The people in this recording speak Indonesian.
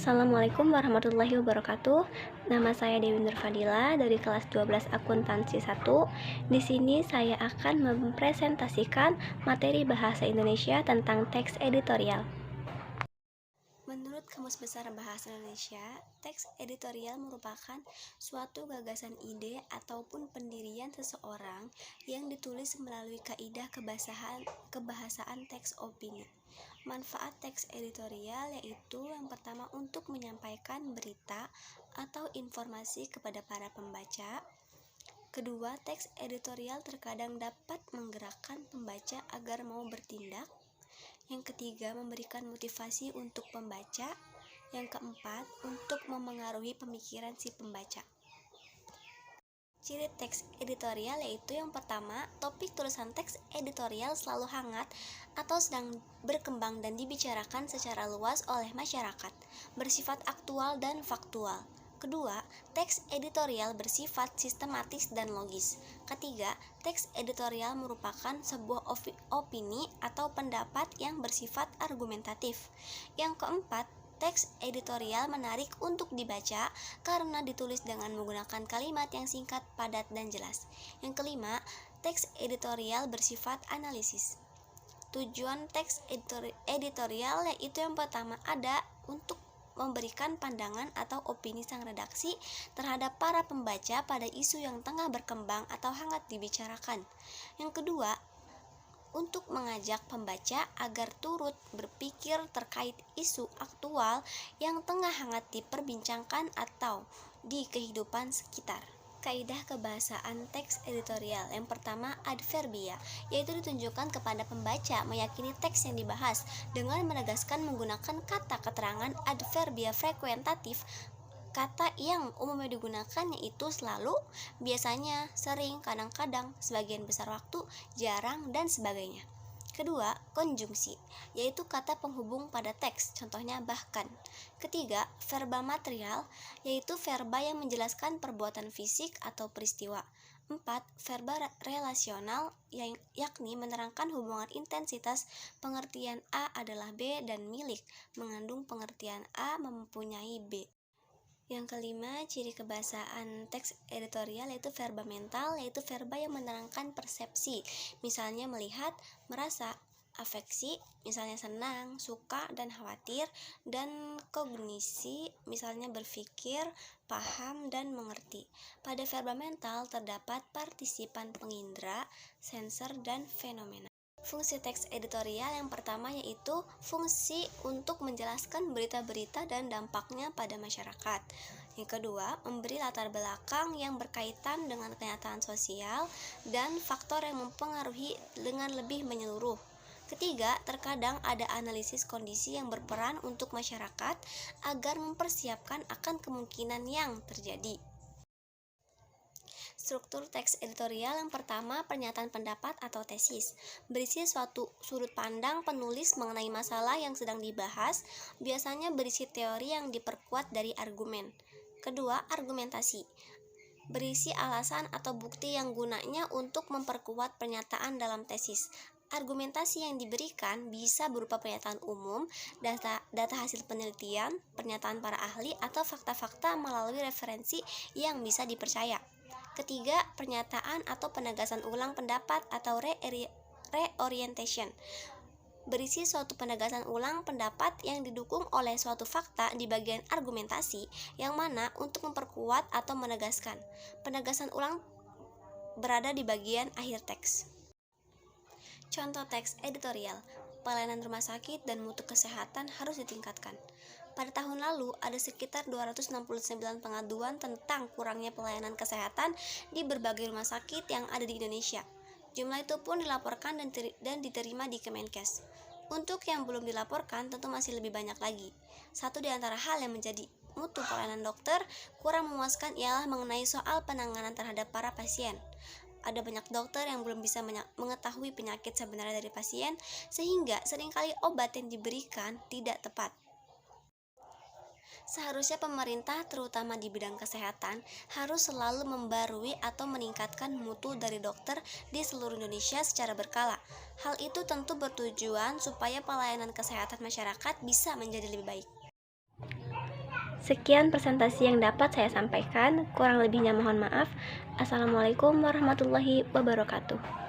Assalamualaikum warahmatullahi wabarakatuh. Nama saya Dewi Nurfadila dari kelas 12 Akuntansi 1. Di sini saya akan mempresentasikan materi bahasa Indonesia tentang teks editorial. Menurut Kamus Besar Bahasa Indonesia, teks editorial merupakan suatu gagasan ide ataupun pendirian seseorang yang ditulis melalui kaidah kebahasaan teks opini. Manfaat teks editorial yaitu yang pertama untuk menyampaikan berita atau informasi kepada para pembaca. Kedua, teks editorial terkadang dapat menggerakkan pembaca agar mau bertindak. Yang ketiga, memberikan motivasi untuk pembaca. Yang keempat, untuk memengaruhi pemikiran si pembaca. Ciri teks editorial yaitu yang pertama, topik tulisan teks editorial selalu hangat atau sedang berkembang dan dibicarakan secara luas oleh masyarakat, bersifat aktual dan faktual. Kedua, teks editorial bersifat sistematis dan logis. Ketiga, teks editorial merupakan sebuah opini atau pendapat yang bersifat argumentatif. Yang keempat, teks editorial menarik untuk dibaca karena ditulis dengan menggunakan kalimat yang singkat, padat, dan jelas. Yang kelima, teks editorial bersifat analisis. Tujuan teks editorial yaitu yang pertama ada untuk memberikan pandangan atau opini sang redaksi terhadap para pembaca pada isu yang tengah berkembang atau hangat dibicarakan. Yang kedua, untuk mengajak pembaca agar turut berpikir terkait isu aktual yang tengah hangat diperbincangkan atau di kehidupan sekitar. Kaidah kebahasaan teks editorial yang pertama adverbia, yaitu ditunjukkan kepada pembaca meyakini teks yang dibahas dengan menegaskan menggunakan kata keterangan adverbia frekuentatif. Kata yang umumnya digunakan yaitu selalu, biasanya, sering, kadang-kadang, sebagian besar waktu, jarang, dan sebagainya. Kedua, konjungsi, yaitu kata penghubung pada teks, contohnya bahkan. Ketiga, verba material, yaitu verba yang menjelaskan perbuatan fisik atau peristiwa. 4. Verba relasional, yakni menerangkan hubungan intensitas, pengertian A adalah B dan milik, mengandung pengertian A mempunyai B. Yang kelima, ciri kebahasaan teks editorial yaitu verba mental, yaitu verba yang menerangkan persepsi, misalnya melihat, merasa, afeksi, misalnya senang, suka, dan khawatir, dan kognisi, misalnya berpikir, paham, dan mengerti. Pada verba mental terdapat partisipan pengindra, sensor, dan fenomena. Fungsi teks editorial yang pertama yaitu fungsi untuk menjelaskan berita-berita dan dampaknya pada masyarakat. Yang kedua, memberi latar belakang yang berkaitan dengan kenyataan sosial dan faktor yang mempengaruhi dengan lebih menyeluruh. Ketiga, terkadang ada analisis kondisi yang berperan untuk masyarakat agar mempersiapkan akan kemungkinan yang terjadi. Struktur teks editorial yang pertama, pernyataan pendapat atau tesis, berisi suatu sudut pandang penulis mengenai masalah yang sedang dibahas, biasanya berisi teori yang diperkuat dari argumen. Kedua, argumentasi, berisi alasan atau bukti yang gunanya untuk memperkuat pernyataan dalam tesis. Argumentasi yang diberikan bisa berupa pernyataan umum, data hasil penelitian, pernyataan para ahli, atau fakta-fakta melalui referensi yang bisa dipercaya. Ketiga, pernyataan atau penegasan ulang pendapat atau reorientation, berisi suatu penegasan ulang pendapat yang didukung oleh suatu fakta di bagian argumentasi yang mana untuk memperkuat atau menegaskan. Penegasan ulang berada di bagian akhir teks. Contoh teks editorial, pelayanan rumah sakit dan mutu kesehatan harus ditingkatkan. Pada tahun lalu, ada sekitar 269 pengaduan tentang kurangnya pelayanan kesehatan di berbagai rumah sakit yang ada di Indonesia. Jumlah itu pun dilaporkan dan diterima di Kemenkes. Untuk yang belum dilaporkan, tentu masih lebih banyak lagi. Satu di antara hal yang menjadi mutu pelayanan dokter kurang memuaskan ialah mengenai soal penanganan terhadap para pasien. Ada banyak dokter yang belum bisa mengetahui penyakit sebenarnya dari pasien, sehingga seringkali obat yang diberikan tidak tepat. Seharusnya pemerintah, terutama di bidang kesehatan, harus selalu membarui atau meningkatkan mutu dari dokter di seluruh Indonesia secara berkala. Hal itu tentu bertujuan supaya pelayanan kesehatan masyarakat bisa menjadi lebih baik. Sekian presentasi yang dapat saya sampaikan, kurang lebihnya mohon maaf. Assalamualaikum warahmatullahi wabarakatuh.